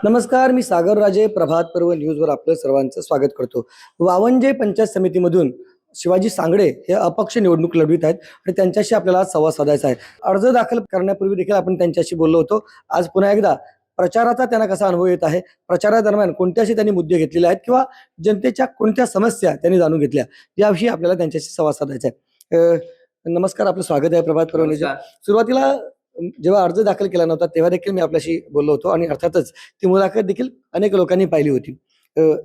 नमस्कार, मी सागर राजे. प्रभात पर्व न्यूजवर आपलं सर्वांचं स्वागत करतो. वावंजे पंचायत समितीमधून शिवाजी सांगडे हे अपक्ष निवडणूक लढवित आहेत आणि त्यांच्याशी आपल्याला आज संवाद साधायचा आहे. अर्ज दाखल करण्यापूर्वी देखील आपण त्यांच्याशी बोललो होतो. आज पुन्हा एकदा प्रचाराचा त्यांना कसा अनुभव येत आहे, प्रचारादरम्यान कोणते असे त्यांनी मुद्दे घेतलेले आहेत किंवा जनतेच्या कोणत्या समस्या त्यांनी जाणून घेतल्या, याविषयी आपल्याला त्यांच्याशी संवाद साधायचा आहे. नमस्कार, आपलं स्वागत आहे प्रभात पर्व न्यूज. सुरुवातीला जेव्हा अर्ज दाखल केला नव्हता तेव्हा देखील मी आपल्याशी बोललो होतो आणि अर्थातच ती मुलाखत देखील अनेक लोकांनी पाहिली होती.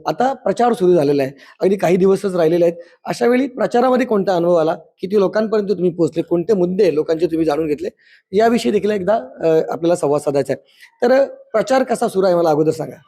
आता प्रचार सुरू झालेला आहे, अगदी काही दिवसच राहिलेले आहेत. अशा वेळी प्रचारामध्ये कोणता अनुभव आला, किती लोकांपर्यंत तुम्ही पोहोचले, कोणते मुद्दे लोकांचे तुम्ही जाणून घेतले, याविषयी देखील एकदा आपल्याला संवाद साधायचा आहे. तर प्रचार कसा सुरू आहे मला अगोदर सांगा.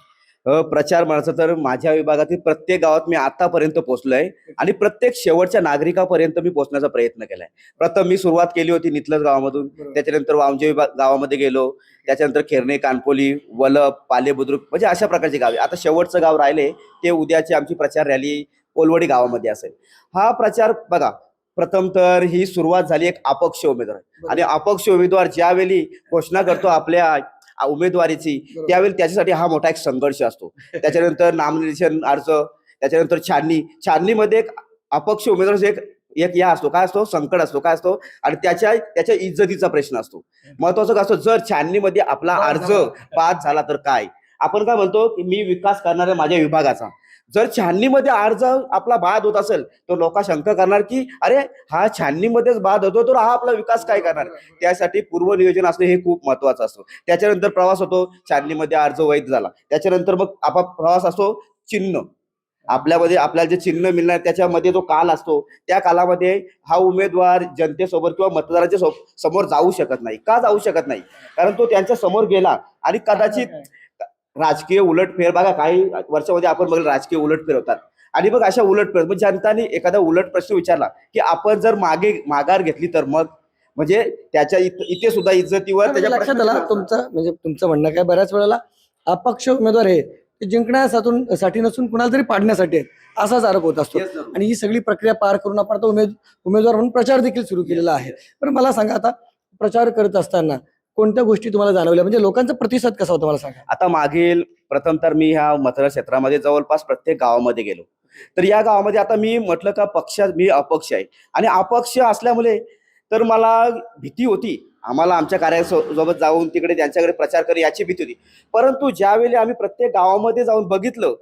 प्रचार म्हणायचं तर माझ्या विभागातील प्रत्येक गावात मी आतापर्यंत पोहोचलोय आणि प्रत्येक शेवटच्या नागरिकापर्यंत मी पोहोचण्याचा प्रयत्न केलाय. प्रथम मी सुरुवात केली होती नितलज गावामधून, त्याच्यानंतर वावंजे गावामध्ये गेलो, त्याच्यानंतर खेरणे, कानपोली, वलप, पाले बुद्रुक, म्हणजे अशा प्रकारची गावे. आता शेवटचं गाव राहिले ते उद्याची आमची प्रचार रॅली कोलवडी गावामध्ये असेल. हा प्रचार बघा, प्रथम तर ही सुरुवात झाली एक अपक्ष उमेदवार आणि अपक्ष उमेदवार ज्यावेळी घोषणा करतो आपल्या उमेदवारीची, त्यावेळी त्याच्यासाठी हा मोठा एक संघर्ष असतो. त्याच्यानंतर नामनिर्देशन अर्ज, त्याच्यानंतर छाननीमध्ये एक अपक्ष उमेदवार एक एक या असतो, काय असतो, संकट असतो, काय असतो, आणि त्याच्या इज्जतीचा प्रश्न असतो. महत्वाचं काय असतो, जर छाननीमध्ये आपला अर्ज पास झाला तर काय, आपण काय म्हणतो की मी विकास करणार आहे माझ्या विभागाचा. जर छाननीमध्ये अर्ज आपला बाद होत असेल तर लोक शंका करणार की अरे हा छाननीमध्येच बाद होतो तर हा आपला विकास काय करणार. त्यासाठी पूर्वनियोजन असणं हे खूप महत्वाचं असतं. त्याच्यानंतर प्रवास होतो, छाननीमध्ये अर्ज वैध झाला, त्याच्यानंतर मग प्रवास असतो चिन्ह. आपल्यामध्ये आपल्याला जे चिन्ह मिळणार त्याच्यामध्ये जो काल असतो, त्या कालामध्ये हा उमेदवार जनतेसोबत किंवा मतदाराच्या समोर जाऊ शकत नाही. का जाऊ शकत नाही? कारण तो त्यांच्या समोर गेला आणि कदाचित राजकीय उलटफेर, बघा काही वर्षामध्ये आपण बघितलं राजकीय उलटफेर होतात, आणि मग अशा उलटफेर मग जनताने एखादा उलट प्रश्न विचारला की आपण जर माघार घेतली तर मग म्हणजे त्याच्या इथे सुद्धा इज्जतीवर त्याच्या लक्षात आला तुमचं म्हणणं काय, बऱ्याच वेळेला अपक्ष उमेदवार हे ते जिंकण्यासाठी नसून कुणाला तरी पाडण्यासाठी असाच आरोप होत असतो. आणि ही सगळी प्रक्रिया पार करून आपण आता उमेदवार म्हणून प्रचार देखील सुरू केलेला आहे. पण मला सांगा, आता प्रचार करत असताना कोणत्या गोष्टी तुम्हाला जाणवल्या, म्हणजे लोकांचा प्रतिसाद कसा होता मला सांगा. आता मागील प्रथम तर मी ह्या मतदार क्षेत्रामध्ये जवळपास प्रत्येक गावामध्ये गेलो, तर या गावामध्ये आता मी म्हटलं का मी अपक्ष आहे आणि अपक्ष असल्यामुळे तर मला भीती होती. आम्हाला आमच्या कार्यासोबत जाऊन तिकडे त्यांच्याकडे प्रचार कर याची भीती होती. परंतु ज्यावेळी आम्ही प्रत्येक गावामध्ये जाऊन बघितलं,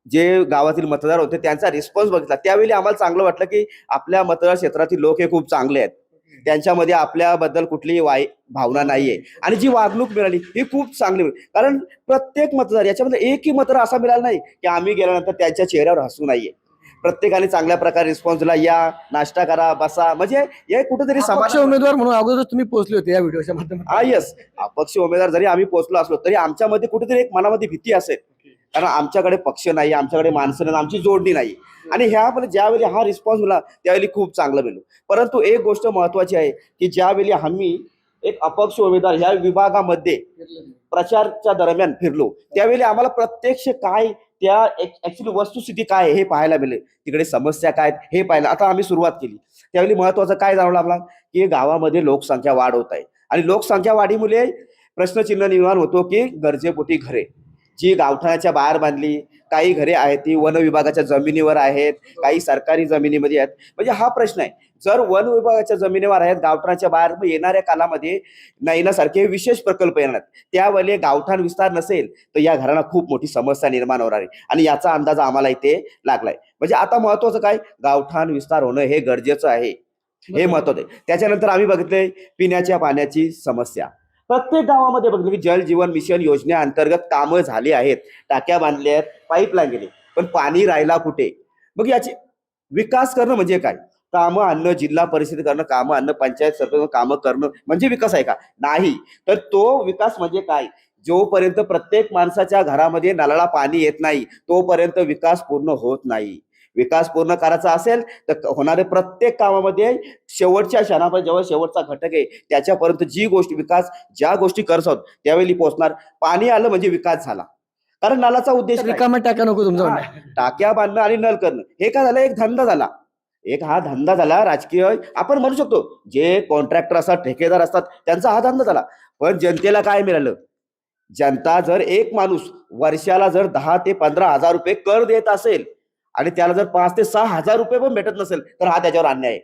जे गावातील मतदार होते त्यांचा रिस्पॉन्स बघितला, त्यावेळी आम्हाला चांगलं वाटलं की आपल्या मतदार क्षेत्रातील लोक हे खूप चांगले आहेत. त्यांच्यामध्ये आपल्याबद्दल कुठलीही भावना नाहीये आणि जी वागणूक मिळाली ही खूप चांगली मिळाली. कारण प्रत्येक मतदार, याच्यामध्ये एकही मतदार असा मिळाला नाही की आम्ही गेल्यानंतर त्यांच्या चेहऱ्यावर हसू नाहीये. प्रत्येकाने चांगल्या प्रकारे रिस्पॉन्स दिला, या नाश्ता करा, बसा, म्हणजे हे कुठेतरी अपक्ष उमेदवार म्हणून अगोदर तुम्ही पोहोचले होते या व्हिडिओच्या माध्यमातून. येस, अपक्ष उमेदवार जरी आम्ही पोहोचलो असलो तरी आमच्यामध्ये कुठेतरी एक मनामध्ये भीती असेल, कारण आमच्याकडे पक्ष नाही, आमच्याकडे माणसं नाही, आमची जोडणी नाही. आणि ह्यामध्ये ज्यावेळी हा रिस्पॉन्स मिळाला त्यावेळी खूप चांगलं मिळालं. परंतु एक गोष्ट महत्वाची आहे की ज्यावेळी आम्ही एक अपक्ष उमेदवार ह्या विभागामध्ये प्रचारच्या दरम्यान फिरलो, त्यावेळी आम्हाला प्रत्यक्ष काय त्या ऍक्च्युली वस्तुस्थिती काय हे पाहायला मिळेल, तिकडे समस्या काय हे पाहिलं. आता आम्ही सुरुवात केली त्यावेळी महत्वाचं काय जाणवलं आम्हाला की गावामध्ये लोकसंख्या वाढ होत आहे आणि लोकसंख्या वाढीमुळे प्रश्नचिन्ह निर्माण होतो की गरजेपोटी घरे जी गावठाणाच्या बाहेर बांधली, काही घरे आहेत ती वन विभागाच्या जमिनीवर आहेत, काही सरकारी जमिनीमध्ये आहेत. म्हणजे हा प्रश्न आहे, जर वन विभागाच्या जमिनीवर आहेत, गावठाणाच्या बाहेर, मग येणाऱ्या कालामध्ये नैनासारखे विशेष प्रकल्प येणार, त्यावेळी गावठाण विस्तार नसेल तर या घरांना खूप मोठी समस्या निर्माण होणार आहे आणि याचा अंदाज आम्हाला इथे लागलाय. म्हणजे आता महत्वाचं काय, गावठाण विस्तार होणं हे गरजेचं आहे, हे महत्वाचं आहे. त्याच्यानंतर आम्ही बघितलंय पिण्याच्या पाण्याची समस्या. प्रत्येक गावामध्ये बघितलं की जल जीवन मिशन योजनेअंतर्गत कामं झाली आहेत, टाक्या बांधल्या आहेत, पाईपलाईन गेली, पण पाणी राहिला कुठे. मग याची विकास करणं म्हणजे काय, कामं आणणं, जिल्हा परिषद करणं कामं आणणं, पंचायत सरपंच कामं करणं म्हणजे विकास आहे का? नाही. तर तो विकास म्हणजे काय, जोपर्यंत प्रत्येक माणसाच्या घरामध्ये नळाला पाणी येत नाही तोपर्यंत विकास पूर्ण होत नाही. विकास पूर्ण करायचा असेल तर होणारे प्रत्येक कामामध्ये शेवटच्या क्षणापर्यंत, जेव्हा शेवटचा घटक आहे त्याच्यापर्यंत जी गोष्टी विकास, ज्या गोष्टी करत आहोत त्यावेळी पोहोचणार. पाणी आलं म्हणजे विकास झाला, कारण नळाचा उद्देश रिकाम्या टाक्या नको तुमचं म्हणणं. टाक्या बांधणं आणि नळ करणं हे काय झालं, एक धंदा झाला. हा धंदा झाला राजकीय, आपण म्हणू शकतो जे कॉन्ट्रॅक्टर असतात, ठेकेदार असतात, त्यांचा हा धंदा झाला. पण जनतेला काय मिळालं, जनता जर एक माणूस वर्षाला जर 10 ते 15 हजार रुपये कर देत असेल आणि त्याला जर 5 ते 6 हजार रुपये पण भेटत नसेल तर हा त्याच्यावर अन्याय आहे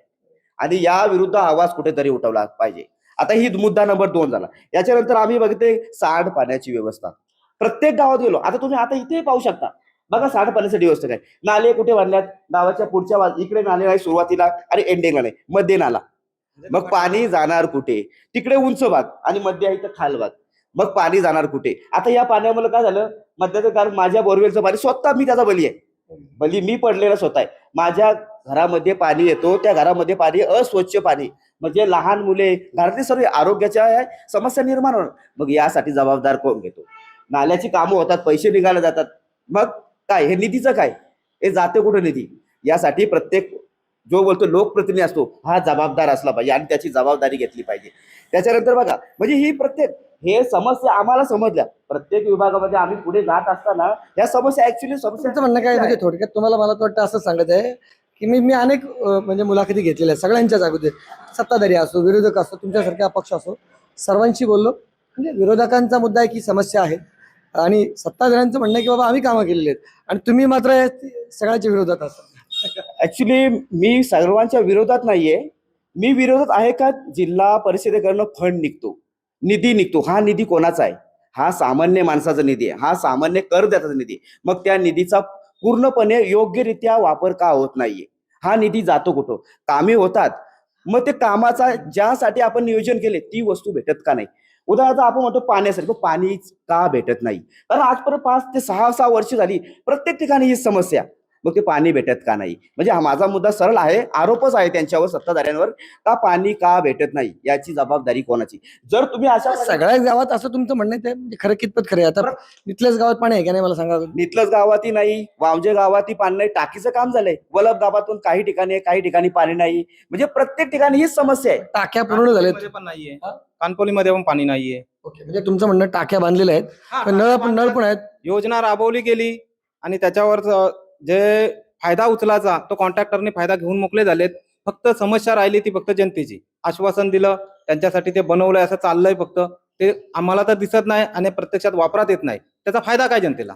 आणि या विरुद्ध आवाज कुठेतरी उठवला पाहिजे. आता ही मुद्दा नंबर 2 झाला. याच्यानंतर आम्ही बघते सांडपाण्याची व्यवस्था. प्रत्येक गावात गेलो, आता तुम्ही आता इथे पाहू शकता बघा सांडपाण्याची व्यवस्था काय. नाले कुठे बांधल्यात, गावाच्या पुढच्या इकडे नाले नाही सुरुवातीला आणि एंडिंगला नाही, मध्ये नाला. मग पाणी जाणार कुठे? तिकडे उंच भाग आणि मध्ये आहे तर खाल भाग. मग पाणी जाणार कुठे? आता या पाण्यामुळे काय झालं, मध्याचं कारण माझ्या बोरवेलचं पाणी स्वतः मी त्याचा बली आहे. बली मी पडलेला स्वतः आहे. माझ्या घरामध्ये पाणी येतो, त्या घरामध्ये पाणी अस्वच्छ पाणी, म्हणजे लहान मुले घरातली सर्व आरोग्याच्या समस्या निर्माण होणार. मग यासाठी जबाबदार कोण घेतो? नाल्याची कामं होतात, पैसे निघाले जातात, मग काय हे निधीचं काय? हे जाते कुठे निधी? यासाठी प्रत्येक जो बोलतो लोकप्रतिनिधी असतो हा जबाबदार असला पाहिजे आणि त्याची जबाबदारी घेतली पाहिजे. त्याच्यानंतर बघा म्हणजे ही प्रत्येक हे समस्या आम्हाला समजल्या, प्रत्येक विभागामध्ये आम्ही पुढे जात असताना या समस्या ऍक्च्युली तुमचं म्हणणं काय म्हणजे थोडक्यात तुम्हाला मला तर वाटतं असं सांगत आहे की मी अनेक म्हणजे मुलाखती घेतलेल्या आहेत सगळ्यांच्या जागोदर, सत्ताधारी असो विरोधक असो तुमच्यासारखे अपक्ष असो, सर्वांशी बोललो. म्हणजे विरोधकांचा मुद्दा आहे की समस्या आहे आणि सत्ताधाऱ्यांचं म्हणणं आहे की बाबा आम्ही कामं केलेली आहेत आणि तुम्ही मात्र या सगळ्याच्या विरोधात असता. ऍक्च्युली मी सर्वांच्या विरोधात नाहीये. मी विरोधात आहे का जिल्हा परिषदेकडनं फंड निघतो, निधी निघतो. हा निधी कोणाचा आहे? हा सामान्य माणसाचा निधी आहे, हा सामान्य करदात्याचा निधी आहे. मग त्या निधीचा पूर्णपणे योग्यरित्या वापर का होत नाहीये? हा निधी जातो कुठं? कामे होतात, मग ते कामाचा ज्यासाठी आपण नियोजन केले ती वस्तू भेटत का नाही? उदाहरणार्थ आपण म्हणतो पाण्यासाठी, पाणी का भेटत नाही? कारण आजपर्यंत 5 ते 6 वर्ष झाली प्रत्येक ठिकाणी ही समस्या. मग ते पाणी भेटत का नाही? म्हणजे हा माझा मुद्दा सरळ आहे, आरोपच आहे त्यांच्यावर, सत्ताधाऱ्यांवर, का पाणी का भेटत नाही याची जबाबदारी कोणाची? जर तुम्ही अशा सगळ्याच गावात असं तुमचं म्हणणं आहे ते म्हणजे खरं कितपत खरं आहे? आता इथल्याच गावात पाणी आहे का नाही मला सांगा. नितलज गावातही नाही, वावजे गावातही पाणी नाही, टाकीचं काम झालंय. वलभ गावातून काही ठिकाणी आहे, काही ठिकाणी पाणी नाही. म्हणजे प्रत्येक ठिकाणी हीच समस्या आहे. टाक्या पूर्ण झाल्यात पण नाहीये, कानपोलीमध्ये पण पाणी नाहीये. ओके, म्हणजे तुमचं म्हणणं टाक्या बांधलेल्या आहेत पण नळ पण आहेत. योजना राबवली गेली आणि त्याच्यावर जे फायदा उचलायचा तो कॉन्ट्रॅक्टरने फायदा घेऊन मोकळे झालेत. फक्त समस्या राहिली ती फक्त जनतेची. आश्वासन दिलं, त्यांच्यासाठी ते बनवलंय, असं चाललंय, फक्त ते आम्हाला तर दिसत नाही आणि प्रत्यक्षात वापरात येत नाही. त्याचा फायदा काय जनतेला?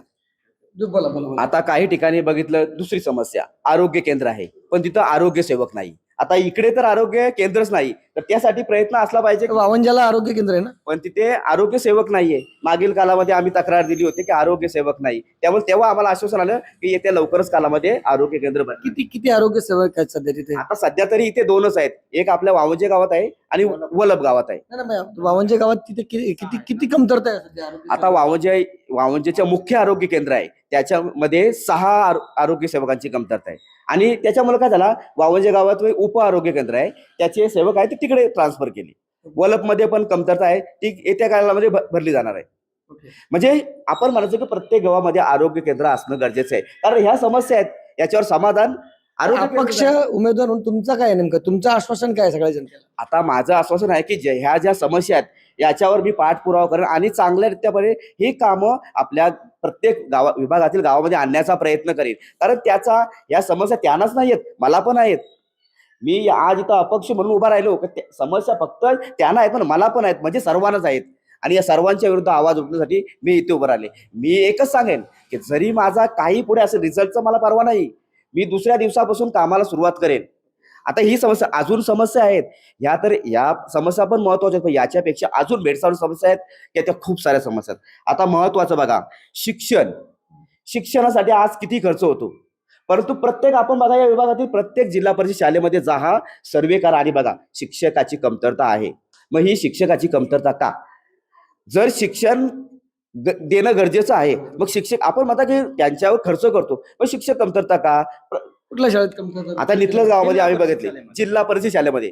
बोला. आता काही ठिकाणी बघितलं दुसरी समस्या, आरोग्य केंद्र आहे पण तिथं आरोग्य सेवक नाही. आता इकडे तर आरोग्य केंद्रच नाही, तर त्यासाठी प्रयत्न असला पाहिजे. वावंजाला आरोग्य केंद्र आहे ना, पण तिथे आरोग्य सेवक नाहीये. मागील कालामध्ये आम्ही तक्रार दिली होती की आरोग्य सेवक नाही, त्यामुळे तेव्हा आम्हाला आश्वासन आलं की येत्या लवकरच कालामध्ये आरोग्य केंद्र बनेल. किती आरोग्य सेवक आहेत सध्या तिथे? आता सध्या तरी इथे 2च आहेत, एक आपल्या वावंजे गावात आहे आणि वलभ गावात आहे. वावंजे गावात तिथे किती कमतरता आहे सध्या आरोग्य आता वावंजेच्या मुख्य आरोग्य केंद्र आहे त्याच्यामध्ये 6 आरोग्य सेवकांची कमतरता आहे आणि त्याच्यामुळे काय झाला, वावंजे गावात उप आरोग्य केंद्र आहे, त्याचे सेवक आहे ते तिकडे ट्रान्सफर केले. वलभमध्ये पण कमतरता आहे, ती येत्या काळामध्ये भरली जाणार आहे. म्हणजे आपण म्हणायचं की प्रत्येक गावामध्ये आरोग्य केंद्र असणं गरजेचं आहे, कारण ह्या समस्या आहेत, याच्यावर समाधान अपक्ष उमेदवार म्हणून तुमचं काय नेमकं, तुमचं आश्वासन काय सगळ्या जनतेला? आता माझं आश्वासन आहे की ह्या ज्या समस्या आहेत याच्यावर मी पाठपुरावा करेन आणि चांगल्या रीत्यापणे ही कामं आपल्या प्रत्येक विभागातील गावामध्ये आणण्याचा प्रयत्न करेन. कारण त्याचा या समस्या त्यांनाच नाही आहेत, मला पण आहेत. मी आज इथं अपक्ष म्हणून उभा राहिलो, समस्या फक्त त्यांना आहेत पण मला पण आहेत, म्हणजे सर्वांनाच आहेत. आणि या सर्वांच्या विरुद्ध आवाज उठवण्यासाठी मी इथे उभं राहिले. मी एकच सांगेन की जरी माझा काही पुढे असेल, रिझल्टचा मला परवा नाही, मी दुसऱ्या दिवसापासून कामाला सुरुवात करेन. आता ही समस्या, अजून समस्या आहेत ह्या, तर या समस्या पण महत्वाच्या आहेत, पण याच्यापेक्षा अजून भेडसावून समस्या आहेत की त्या खूप साऱ्या समस्या आहेत. आता महत्वाचं बघा, शिक्षणासाठी आज किती खर्च होतो, परंतु प्रत्येक आपण बघा या विभागातील प्रत्येक जिल्हा परिषद शाळेमध्ये जा, हा सर्वे करा आणि बघा शिक्षकाची कमतरता आहे. मग ही शिक्षकाची कमतरता का? जर शिक्षण देणं गरजेचं आहे, मग शिक्षक आपण म्हणता की त्यांच्यावर खर्च करतो, पण शिक्षक कमतरता का? कुठल्या शाळेत कमतरता? आता नितलज गावामध्ये आम्ही बघितले, जिल्हा परिषद शाळेमध्ये,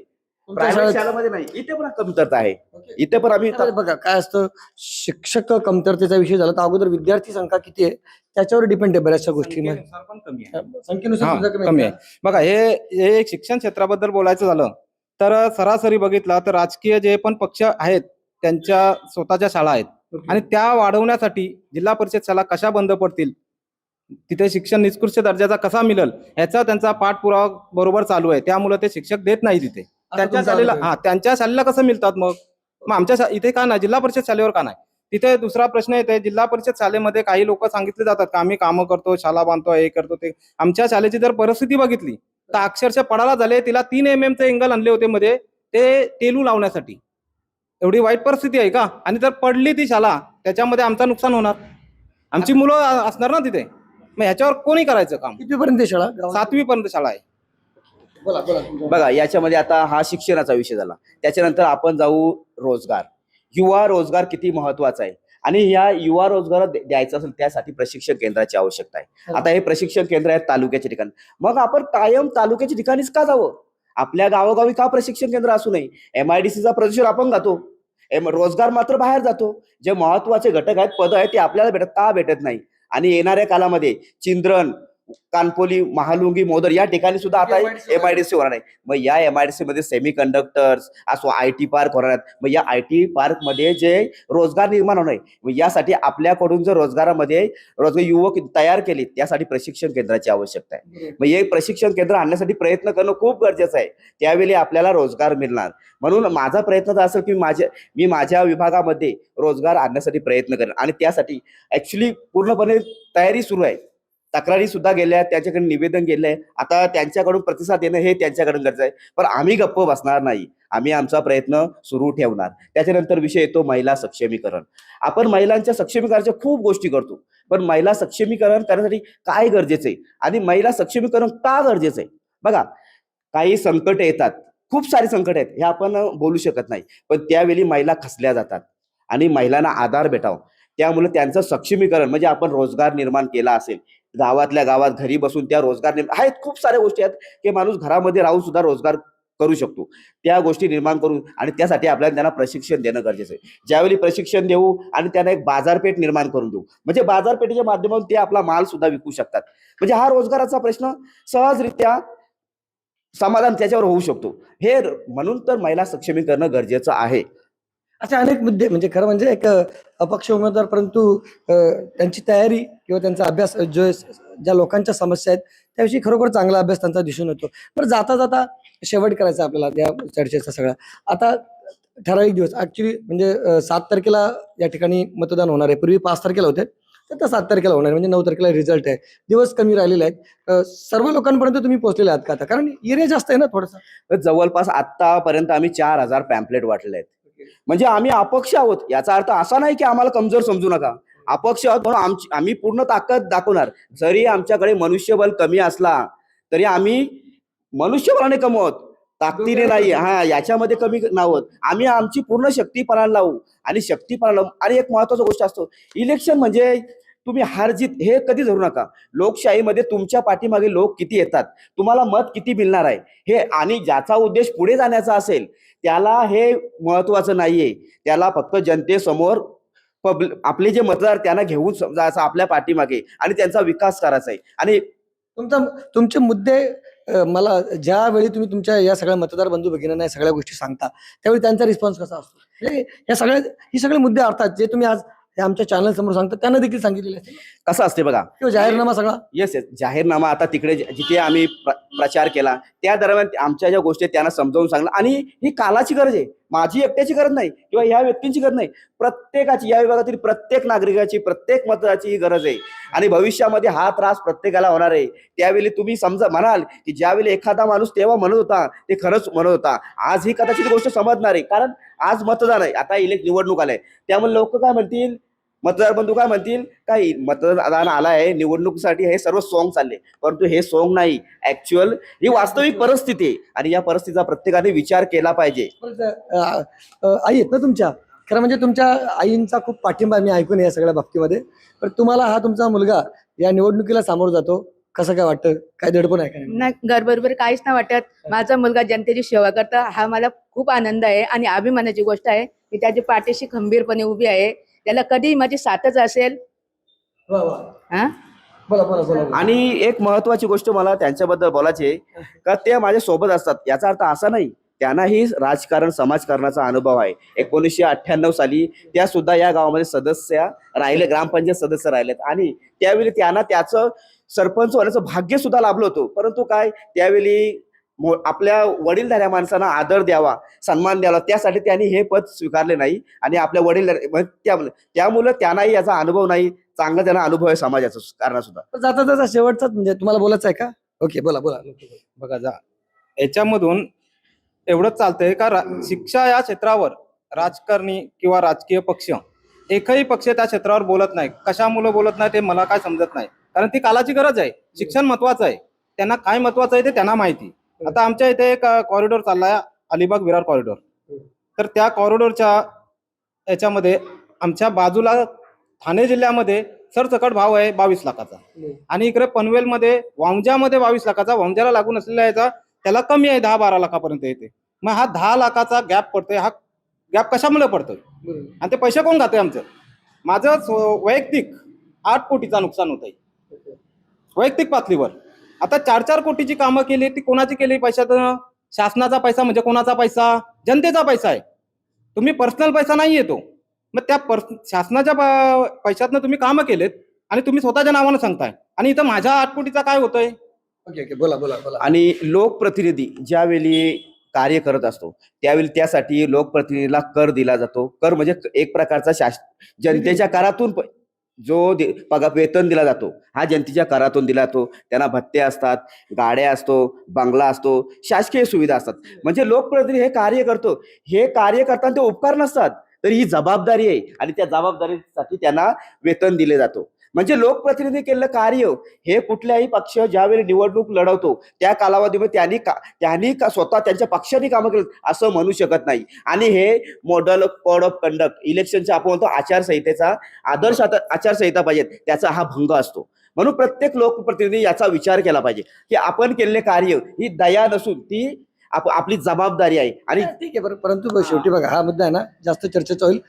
प्रायव्हेट शाळेमध्ये नाही, इथे पण कमतरता आहे. इथे पण आम्ही बघा काय असतं, शिक्षक कमतरतेचा विषय झाला तर अगोदर विद्यार्थी संख्या किती आहे त्याच्यावर डिपेंड आहे बऱ्याचशा गोष्टी. संख्येनुसार पण कमी आहे. संख्येनुसार सुद्धा कमी आहे. बघा हे शिक्षण क्षेत्राबद्दल बोलायचं झालं तर सरासरी बघितला तर राजकीय जे पण पक्ष आहेत त्यांच्या स्वतःच्या शाळा आहेत आणि त्या वाढवण्यासाठी जिल्हा परिषद शाळा कशा बंद पडतील, तिथे शिक्षण निष्कृष्ट दर्जाचा कसा मिळेल याचा त्यांचा पाठपुरावा बरोबर चालू आहे. त्यामुळे ते शिक्षक देत नाही तिथे. त्यांच्या शाळेला त्यांच्या शाळेला कसं मिळतात, मग आमच्या इथे का नाही, जिल्हा परिषद शाळेवर का नाही? तिथे दुसरा प्रश्न येते, जिल्हा परिषद शाळेमध्ये काही लोक सांगितले जातात का आम्ही कामं करतो, शाळा बांधतो, हे करतो ते. आमच्या शाळेची जर परिस्थिती बघितली तर अक्षरशः पडायला झाले, तिला 3 mm चे एंगल आणले होते मध्ये ते तेलू लावण्यासाठी. एवढी वाईट परिस्थिती आहे का? आणि जर पडली ती शाळा त्याच्यामध्ये आमचं नुकसान होणार, आमची मुलं असणार ना तिथे. मग ह्याच्यावर कोणी करायचं काम? कितवीपर्यंत आहे शाळा गावात? 7वी पर्यंत शाळा आहे. बोला बोला तुमचं. बघा, याच्यामध्ये आता हा शिक्षणाचा विषय झाला. त्याच्यानंतर आपण जाऊ रोजगार. युवा रोजगार किती महत्वाचा आहे आणि या युवा रोजगार द्यायचा असेल त्यासाठी प्रशिक्षण केंद्राची आवश्यकता आहे. आता हे प्रशिक्षण केंद्र आहेत तालुक्याच्या ठिकाणी, मग आपण कायम तालुक्याच्या ठिकाणीच का जावं? आपल्या गावोगावी का प्रशिक्षण केंद्र असू नये? MIDCचा प्रशिक्षण आपण जातो, रोजगार मात्र बाहेर जातो. जे महत्वाचे घटक आहेत, पद आहेत, ते आपल्याला का भेटत नाही? आणि येणाऱ्या कालामध्ये चिंद्रन, कानपोली, महालुंगी, मोदर या ठिकाणी सुद्धा आता MIDC होणार आहे. मग या MIDC मध्ये सेमी कंडक्टर्स असो, IT पार्क होणार आहेत. मग या IT पार्क मध्ये जे रोजगार निर्माण होणार आहे, मग यासाठी आपल्याकडून जर रोजगार युवक तयार केले, त्यासाठी प्रशिक्षण केंद्राची आवश्यकता आहे. मग हे प्रशिक्षण केंद्र आणण्यासाठी प्रयत्न करणं खूप गरजेचं आहे. त्यावेळी आपल्याला रोजगार मिळणार. म्हणून माझा प्रयत्न तर असेल की मी माझ्या विभागामध्ये रोजगार आणण्यासाठी प्रयत्न करेन आणि त्यासाठी ऍक्च्युली पूर्णपणे तयारी सुरू आहे. तक्रारी सुद्धा गेल्या, त्याच्याकडे निवेदन गेलंय. आता त्यांच्याकडून प्रतिसाद देणं हे त्यांच्याकडून गरजेचं आहे. पण आम्ही गप्प बसणार नाही, आम्ही आमचा प्रयत्न सुरू ठेवणार. त्याच्यानंतर विषय येतो महिला सक्षमीकरण. आपण महिलांच्या सक्षमीकरणाच्या खूप गोष्टी करतो, पण महिला सक्षमीकरण करण्यासाठी काय गरजेचं आहे आणि महिला सक्षमीकरण का गरजेचं आहे? बघा, काही संकट येतात, खूप सारी संकट आहेत, हे आपण बोलू शकत नाही. पण त्यावेळी महिला खचल्या जातात आणि महिलांना आधार भेटावा. त्यामुळे त्यांचं सक्षमीकरण म्हणजे आपण रोजगार निर्माण केला असेल, गावातल्या गावात घरी बसून त्या रोजगार आहेत, खूप साऱ्या गोष्टी आहेत की माणूस घरामध्ये राहून सुद्धा रोजगार करू शकतो. त्या गोष्टी निर्माण करून आणि त्यासाठी आपल्याला त्यांना प्रशिक्षण देणं गरजेचं आहे. ज्यावेळी प्रशिक्षण देऊ आणि त्यांना एक बाजारपेठ निर्माण करून देऊ, म्हणजे बाजारपेठेच्या माध्यमातून ते आपला माल सुद्धा विकू शकतात. म्हणजे हा रोजगाराचा प्रश्न सहजरित्या समाधान त्याच्यावर होऊ शकतो. हे म्हणून तर महिला सक्षमीकरण गरजेचं आहे. असे अनेक मुद्दे, म्हणजे खरं म्हणजे एक अपक्ष उमेदवार, परंतु त्यांची तयारी किंवा त्यांचा अभ्यास, ज्या लोकांच्या समस्या आहेत त्याविषयी खरोखर चांगला अभ्यास त्यांचा दिसून येतो. पण जाता जाता शेवट करायचा आपल्याला या चर्चेचा सगळा. आता ठराविक दिवस ऍक्च्युली म्हणजे 7 तारखेला या ठिकाणी मतदान होणार आहे. पूर्वी 5 तारखेला होते, तर 7 तारखेला होणार आहे, म्हणजे 9 तारखेला रिझल्ट आहे. दिवस कमी राहिलेले आहेत. सर्व लोकांपर्यंत तुम्ही पोहोचलेले आहात का आता? कारण एरिया जास्त आहे ना थोडासा. जवळपास आतापर्यंत आम्ही 4000 पॅम्पलेट वाटलेले आहेत. म्हणजे आम्ही अपक्ष आहोत, याचा अर्थ असा नाही की आम्हाला कमजोर समजू नका. अपक्ष आहोत म्हणून आम्ही पूर्ण ताकद दाखवणार. जरी आमच्याकडे मनुष्यबळ कमी असला तरी आम्ही मनुष्यबळाने कमवत, ताकदीने नाही. याच्यामध्ये कमी नाहोत. आम्ही आमची पूर्ण शक्तीपणाला लावू आणि आणि एक महत्वाची गोष्ट असतो, इलेक्शन म्हणजे तुम्ही हार जीत हे कधी धरू नका. लोकशाहीमध्ये तुमच्या पाठीमागे लोक किती येतात, तुम्हाला मत किती मिळणार आहे हे, आणि ज्याचा उद्देश पुढे जाण्याचा असेल त्याला हे महत्वाचं नाहीये. त्याला फक्त जनतेसमोर आपले जे मतदार त्यांना घेऊन जायचं आपल्या पाठीमागे आणि त्यांचा विकास करायचा आहे. आणि तुमचे मुद्दे मला ज्यावेळी तुम्ही तुमच्या या सगळ्या मतदार बंधू भगिनींना या सगळ्या गोष्टी सांगता त्यावेळी त्यांचा रिस्पॉन्स कसा असतो? म्हणजे ही सगळे मुद्दे अर्थात जे तुम्ही आज हे आमच्या चॅनल समोर सांगता त्यांना देखील सांगितलेले असते. कसं असते बघा, किंवा जाहीरनामा सगळा येस जाहीरनामा आता तिकडे जिथे आम्ही प्रचार केला त्या दरम्यान आमच्या ज्या गोष्टी त्यांना समजावून सांगलं. आणि ही कालाची गरज आहे, माझी एकट्याची गरज नाही किंवा ह्या व्यक्तींची गरज नाही, प्रत्येकाची, या विभागातील प्रत्येक नागरिकाची, प्रत्येक मतदाराची ही गरज आहे. आणि भविष्यामध्ये हा त्रास प्रत्येकाला होणार आहे. त्यावेळी तुम्ही म्हणाल की ज्यावेळी एखादा माणूस तेव्हा म्हणत होता ते खरंच म्हणत होता, आज ही कदाचित गोष्ट समजणार आहे. कारण आज मतदान आहे, आता निवडणूक आलाय, त्यामुळे लोक काय म्हणतील, मतदार बंधू काय म्हणतील, काय मतदान आलाय निवडणुकीसाठी हे सर्व सॉंग चालले. परंतु हे सॉंग नाही, ऍक्च्युअल ही वास्तविक परिस्थिती आहे आणि या परिस्थितीचा प्रत्येकाने विचार केला पाहिजे. आई आहेत ना तुमच्या, खरं म्हणजे तुमच्या आईंचा खूप पाठिंबा मी ऐकून या सगळ्या बाबतीमध्ये. पण तुम्हाला हा तुमचा मुलगा या निवडणुकीला सामोरं जातो, कसं काय वाटतं? काय दडपण आहे काय? नाही, घरबरोबर काहीच नाही वाटत. माझा मुलगा जनतेची सेवा करता हा मला खूप आनंद आहे आणि अभिमानाची गोष्ट आहे. मी त्याच्या पाठीशी खंबीरपणे उभी आहे. त्याला कधी माझी साथच असेल. बोला बोला बोला. आणि एक महत्वाची गोष्ट मला त्यांच्याबद्दल बोलायची आहे का ते माझ्या सोबत असतात. याचा अर्थ असा नाही, त्यांनाही राजकारण समाजकारणाचा अनुभव आहे. 1998 साली त्या सुद्धा या गावामध्ये सदस्य राहिले, ग्रामपंचायत सदस्य राहिलेत आणि त्यावेळी त्यांना त्याचं सरपंच होण्याचं भाग्य सुद्धा लाभलं होतं. परंतु काय, त्यावेळी आपल्या वडीलधाऱ्या माणसांना आदर द्यावा, सन्मान द्यावा, त्यासाठी त्यांनी हे पद स्वीकारले नाही. आणि आपल्या त्यामुळे त्यांनाही याचा अनुभव नाही, चांगला त्यांना अनुभव आहे समाजाचा कारण सुद्धा. जाता जाता शेवटचाच म्हणजे तुम्हाला बोलायचं आहे का? ओके, बोला बोला. बघा याच्यामधून एवढंच चालतंय का शिक्षा या क्षेत्रावर राजकारणी किंवा राजकीय पक्ष एकही पक्ष त्या क्षेत्रावर बोलत नाही. कशामुळे बोलत नाही ते मला काय समजत नाही, कारण ती कालाची गरज आहे. शिक्षण महत्वाचं आहे, त्यांना काय महत्वाचं आहे ते त्यांना माहिती. आता आमच्या इथे एक कॉरिडॉर चाललाय, अलिबाग विरार कॉरिडॉर. तर त्या कॉरिडॉरच्या याच्यामध्ये आमच्या बाजूला ठाणे जिल्ह्यामध्ये सरसकट भाव आहे 22 लाखाचा, आणि इकडे पनवेलमध्ये वांजामध्ये 22 लाखाचा, वांजाला लागून असलेला याचा त्याला कमी आहे 10-12 लाखापर्यंत येते. मग हा 10 लाखाचा गॅप पडतोय. हा गॅप कशामुळे पडतोय आणि ते पैसे कोण खाते? आमचं माझं वैयक्तिक 8 कोटीचा नुकसान होत आहे वैयक्तिक पातळीवर. आता 4-4 कोटीची कामं केली, ती कोणाची केली? पैशातून शासनाचा पैसा म्हणजे कोणाचा पैसा? जनतेचा पैसा आहे. तुम्ही पर्सनल पैसा नाही येतो. मग त्या शासनाच्या पैशातनं तुम्ही कामं केलेत आणि तुम्ही स्वतःच्या नावानं सांगताय, आणि इथं माझ्या 8 कोटीचा काय होतोय? ओके ओके, बोला बोला बोला. आणि लोकप्रतिनिधी ज्यावेळी कार्य करत असतो त्यावेळी त्यासाठी लोकप्रतिनिधीला कर दिला जातो. कर म्हणजे एक प्रकारचा जनतेच्या करातून जो वेतन दिला जातो, हा जनतेच्या करातून दिला जातो. त्यांना भत्ते असतात, गाड्या असतो, बंगला असतो, शासकीय सुविधा असतात. म्हणजे लोकप्रतिनिधी हे कार्य करतो. हे कार्य करताना ते उपकार नसतात, तर ही जबाबदारी आहे, आणि त्या जबाबदारीसाठी त्यांना वेतन दिले जातो. म्हणजे लोकप्रतिनिधी केलेलं कार्य हे कुठल्याही पक्ष ज्यावेळी निवडणूक लढवतो त्या कालावधीमध्ये त्यांनी स्वतः त्यांच्या पक्षाने कामं केली असं म्हणू शकत नाही. आणि हे मॉडेल कोड ऑफ कंडक्ट इलेक्शनच्या आपण म्हणतो आचारसंहितेचा आदर्श आचारसंहिता पाहिजे, त्याचा हा भंग असतो. म्हणून प्रत्येक लोकप्रतिनिधी याचा विचार केला पाहिजे की आपण केलेले कार्य ही दया नसून ती आपली जबाबदारी आहे. आणि ठीक आहे बरं, परंतु शेवटी बघा हा मुद्दा आहे ना, जास्त चर्चेचा होईल.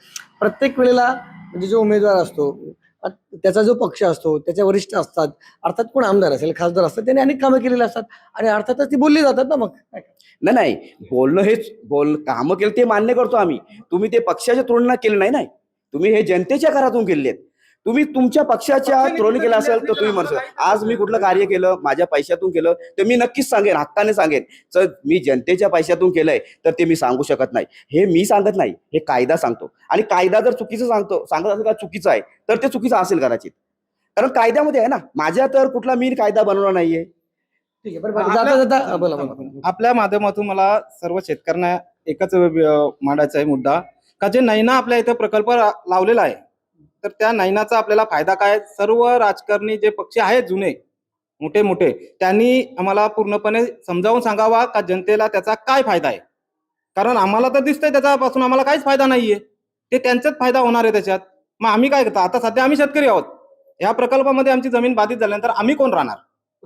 प्रत्येक वेळेला म्हणजे जो उमेदवार असतो, त्याचा जो पक्ष असतो, त्याचे वरिष्ठ असतात, अर्थात कोण आमदार असेल, खासदार असतात, त्यांनी अनेक कामं केलेली असतात आणि अर्थातच ती बोलली जातात ना. मग नाही, बोलणं हेच कामं केलं ते मान्य करतो आम्ही. तुम्ही ते पक्षाच्या तुलना केलं नाही, तुम्ही हे जनतेच्या घरातून केलेले आहेत. तुम्ही तुमच्या पक्षाच्या थ्रोने केलं असेल तर तुम्ही म्हणतो आज मी कुठलं कार्य केलं माझ्या पैशातून केलं तर मी नक्कीच सांगेन, हक्काने सांगेन. तर मी जनतेच्या पैशातून केलंय तर ते मी सांगू शकत नाही. हे मी सांगत नाही, हे कायदा सांगतो. आणि कायदा जर चुकीचं सांगत असेल का चुकीचं आहे तर ते चुकीचं असेल कदाचित, कारण कायद्यामध्ये आहे ना. माझ्या तर कुठला मी कायदा बनवला नाहीये. ठीक आहे बरं, जाता जाता बोला बोला. आपल्या माध्यमातून मला सर्व शेतकऱ्यांना एकच मांडायचा आहे मुद्दा, का जे नैना आपल्या इथे प्रकल्प लावलेला आहे, तर त्या नैनाचा आपल्याला फायदा काय? सर्व राजकारणी जे पक्ष आहेत जुने मोठे मोठे, त्यांनी आम्हाला पूर्णपणे समजावून सांगावा का जनतेला त्याचा काय फायदा आहे. कारण आम्हाला तर दिसतंय त्याच्यापासून आम्हाला काहीच फायदा नाहीये, ते त्यांचाच फायदा होणार आहे त्याच्यात. मग आम्ही काय करतो? आता सध्या आम्ही शेतकरी आहोत. या प्रकल्पामध्ये आमची जमीन बाधित झाल्यानंतर आम्ही कोण राहणार?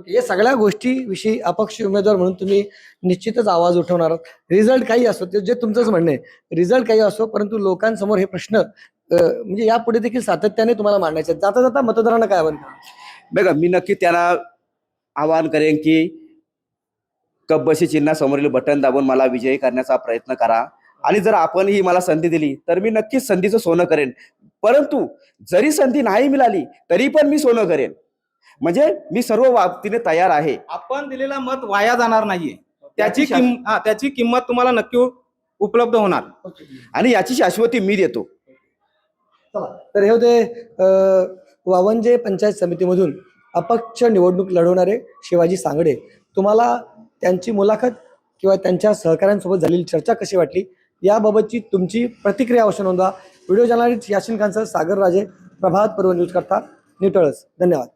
या सगळ्या गोष्टीविषयी अपक्ष उमेदवार म्हणून तुम्ही निश्चितच आवाज उठवणार आहात. रिझल्ट काही असो, ते जे तुमचंच म्हणणं आहे, रिझल्ट काही असो, परंतु लोकांसमोर हे प्रश्न म्हणजे यापुढे देखील सातत्याने तुम्हाला मांडायचे. जाता जाता मतदारांना काय आव्हान? बघा, मी नक्की त्यांना आवाहन करेन की कब्बशी चिन्हासमोरील बटन दाबून मला विजयी करण्याचा प्रयत्न करा. आणि जर आपण ही मला संधी दिली तर मी नक्कीच संधीचं सोनं करेन. परंतु जरी संधी नाही मिळाली तरी पण मी सोनं करेन. म्हणजे मी सर्व बाबतीने तयार आहे. आपण दिलेला मत वाया जाणार नाहीये, त्याची किंमत तुम्हाला नक्की उपलब्ध होणार, आणि याची शाश्वती मी देतो. तर हे होते वावंजे पंचायत समितीमधून अपक्ष निवडणूक लढवणारे शिवाजी सांगडे. तुम्हाला त्यांची मुलाखत किंवा त्यांच्या सहकाऱ्यांसोबत झालेली चर्चा कशी वाटली याबाबतची तुमची प्रतिक्रिया अवश्य नोंदवा. व्हिडिओ जर्नलिस्ट यासिन खानसह सागर राजे, प्रभात पर्व न्यूज करता, निटळस. धन्यवाद.